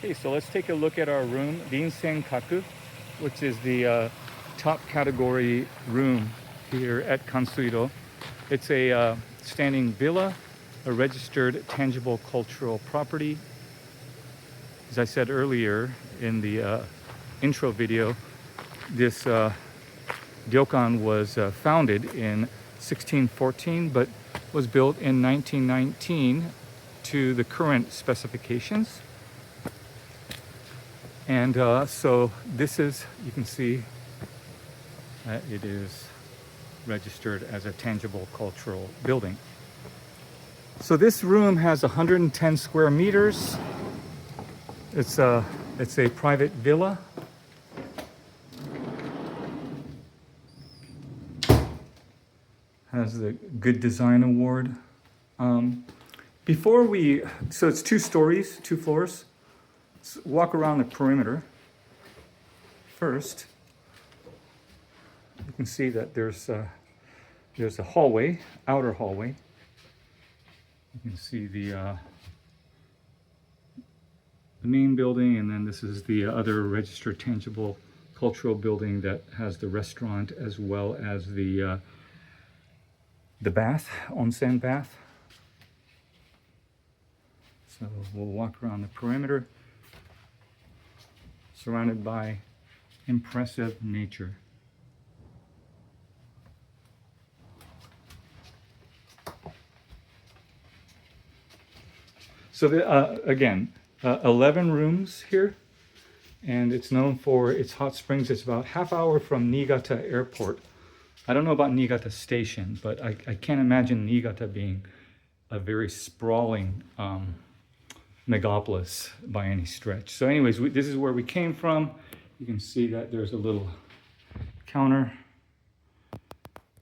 Okay, so let's take a look at our room, Rinsenkaku, which is the top category room here at Kansuiro. It's a standing villa, a registered tangible cultural property. As I said earlier in the intro video, this Ryokan was founded in 1614, but was built in 1919 to the current specifications. And so this is, you can see that it is registered as a tangible cultural building. So this room has 110 square meters. It's a private villa. Has the Good Design Award. So it's 2 stories, 2 floors. Let's walk around the perimeter. First, you can see that there's a hallway, outer hallway. You can see the main building, and then this is the other registered tangible cultural building that has the restaurant as well as the bath, Onsen bath. So we'll walk around the perimeter, surrounded by impressive nature. So again, 11 rooms here, and it's known for its hot springs. It's about half hour from Niigata Airport. I don't know about Niigata Station, but I can't imagine Niigata being a very sprawling megapolis by any stretch. So anyways, this is where we came from. You can see that there's a little counter,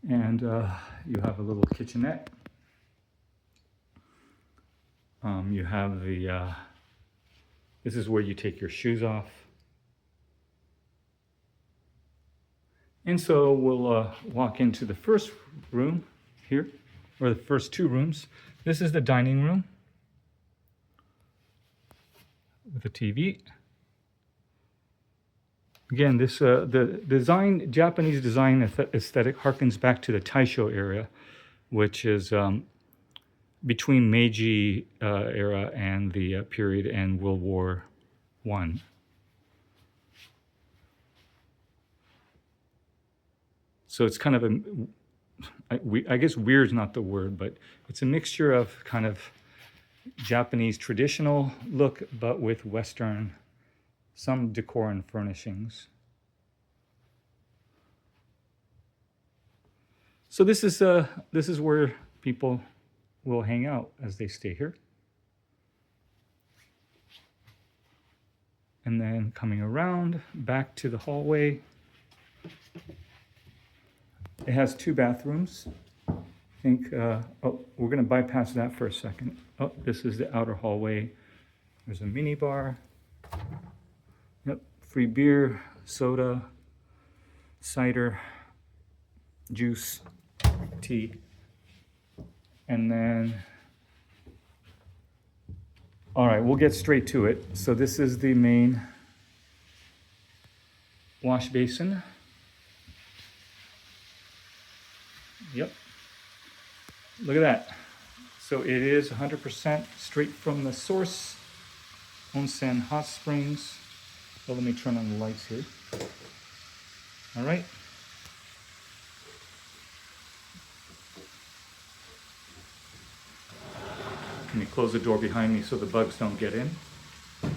and you have a little kitchenette. You have this is where you take your shoes off. And so we'll walk into the first room here, or the first 2 rooms. This is the dining room with a TV. Again, this the Japanese design aesthetic harkens back to the Taisho era, which is between Meiji era and the period and World War I. So it's kind of I guess weird is not the word, but it's a mixture of kind of Japanese traditional look, but with Western, some decor and furnishings. So this is where people will hang out as they stay here. And then coming around back to the hallway, it has 2 bathrooms. I think, oh, we're gonna bypass that for a second. Oh, this is the outer hallway. There's a mini bar. Yep, free beer, soda, cider, juice, tea. And then, all right, we'll get straight to it. So this is the main wash basin. Yep, look at that. So it is 100% straight from the source, Onsen hot springs. Well, let me turn on the lights here. All right. Let me close the door behind me so the bugs don't get in. But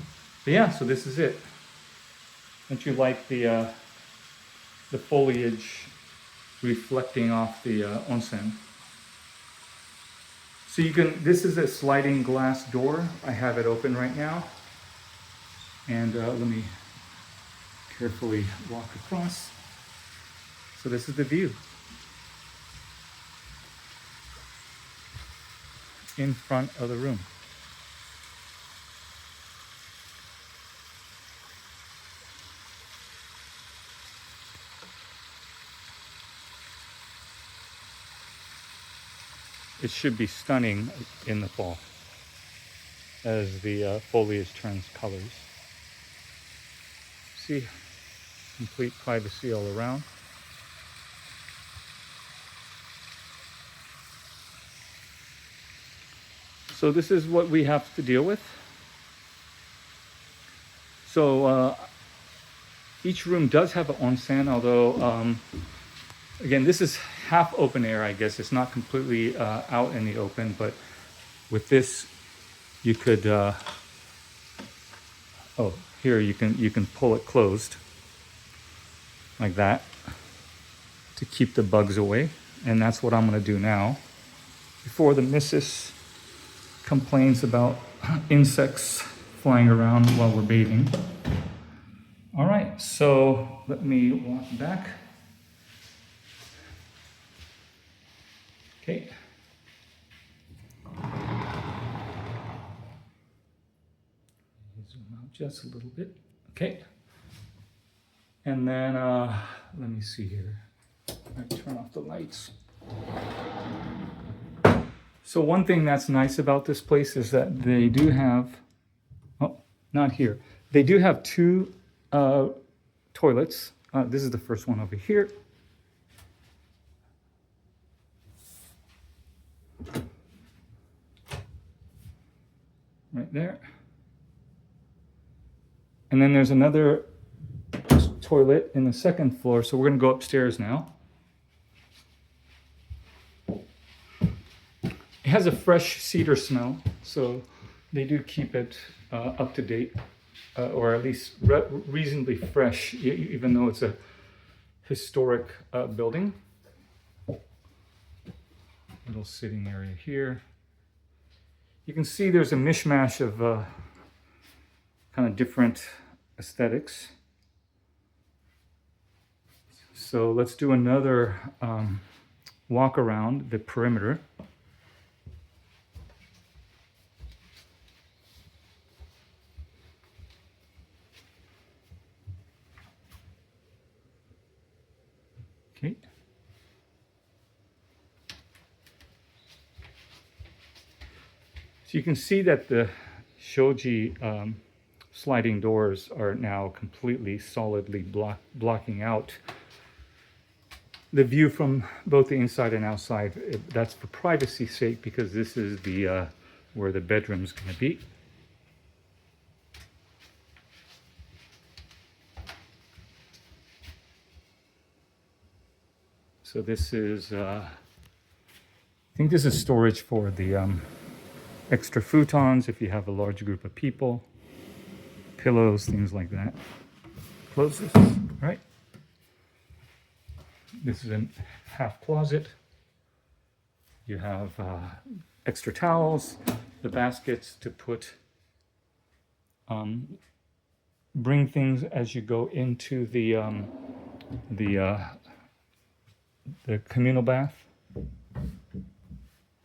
yeah, so this is it. Don't you like the foliage reflecting off the onsen? So you can, this is a sliding glass door. I have it open right now. And let me carefully walk across. So this is the view. In front of the room. It should be stunning in the fall as the foliage turns colors. privacy, complete privacy all around. So this is what we have to deal with. So each room does have an onsen, although again, this is half open air, I guess. It's not completely out in the open, but with this, you could, oh, here you can pull it closed like that to keep the bugs away. And that's what I'm gonna do now before the missus complains about insects flying around while we're bathing. All right, so let me walk back. Okay. Zoom out just a little bit. Okay. And then, let me see here. I turn off the lights. So one thing that's nice about this place is that they do have, oh, not here. They do have two toilets. This is the first one over here. Right there. And then there's another toilet in the second floor. So we're gonna go upstairs now. It has a fresh cedar smell, so they do keep it up to date, or at least reasonably fresh, even though it's a historic building. Little sitting area here. You can see there's a mishmash of kind of different aesthetics. So let's do another walk around the perimeter. Okay. So you can see that the shoji sliding doors are now completely solidly blocking out the view from both the inside and outside. That's for privacy's sake, because this is the where the bedroom's going to be. So this is, I think this is storage for the extra futons if you have a large group of people, pillows, things like that. Close this, right? This is a half closet. You have extra towels, the baskets to put, bring things as you go into the communal bath.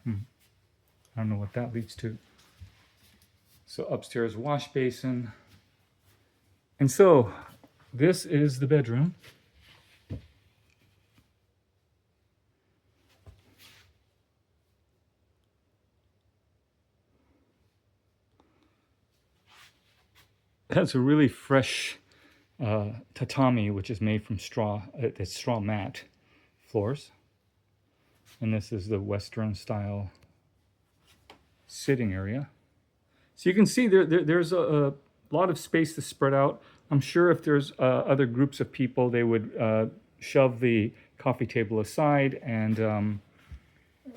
I don't know what that leads to. So upstairs wash basin. And so this is the bedroom. It has a really fresh tatami, which is made from straw. It's straw mat floors. And this is the Western style sitting area. So you can see there's a lot of space to spread out. I'm sure if there's other groups of people, they would shove the coffee table aside and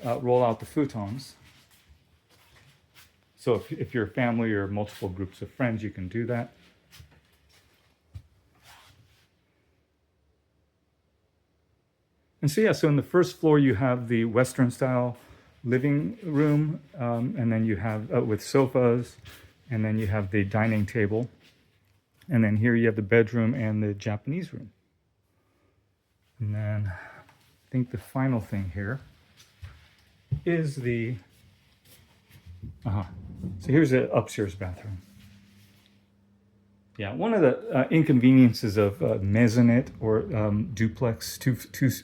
roll out the futons. So if you're a family or multiple groups of friends, you can do that. And so yeah, so in the first floor you have the Western style living room, and then you have with sofas, and then you have the dining table, and then here you have the bedroom and the Japanese room. And then I think the final thing here is the so here's the upstairs bathroom. Yeah, one of the inconveniences of maisonette or duplex, two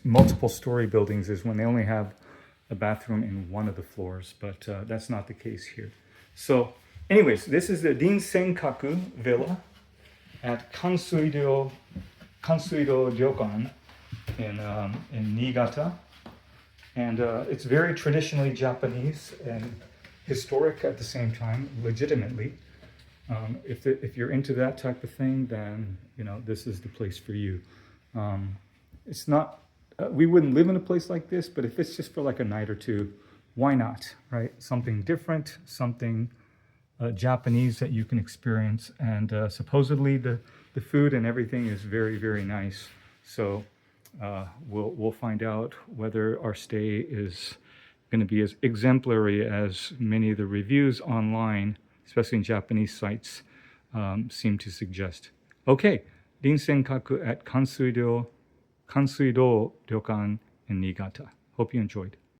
multiple story buildings is when they only have a bathroom in one of the floors, but that's not the case here. So anyways, this is the Rinsenkaku villa. at Kansuiro Ryokan in Niigata. And it's very traditionally Japanese and historic at the same time, legitimately. If you're into that type of thing, then this is the place for you. It's not. We wouldn't live in a place like this, but if it's just for like a night or two, why not, right? Something different, something Japanese that you can experience, and supposedly the food and everything is very, very nice. So we'll find out whether our stay is going to be as exemplary as many of the reviews online, especially in Japanese sites, seem to suggest. Okay, Rinsenkaku at Kansuiro Ryokan in Niigata. Hope you enjoyed.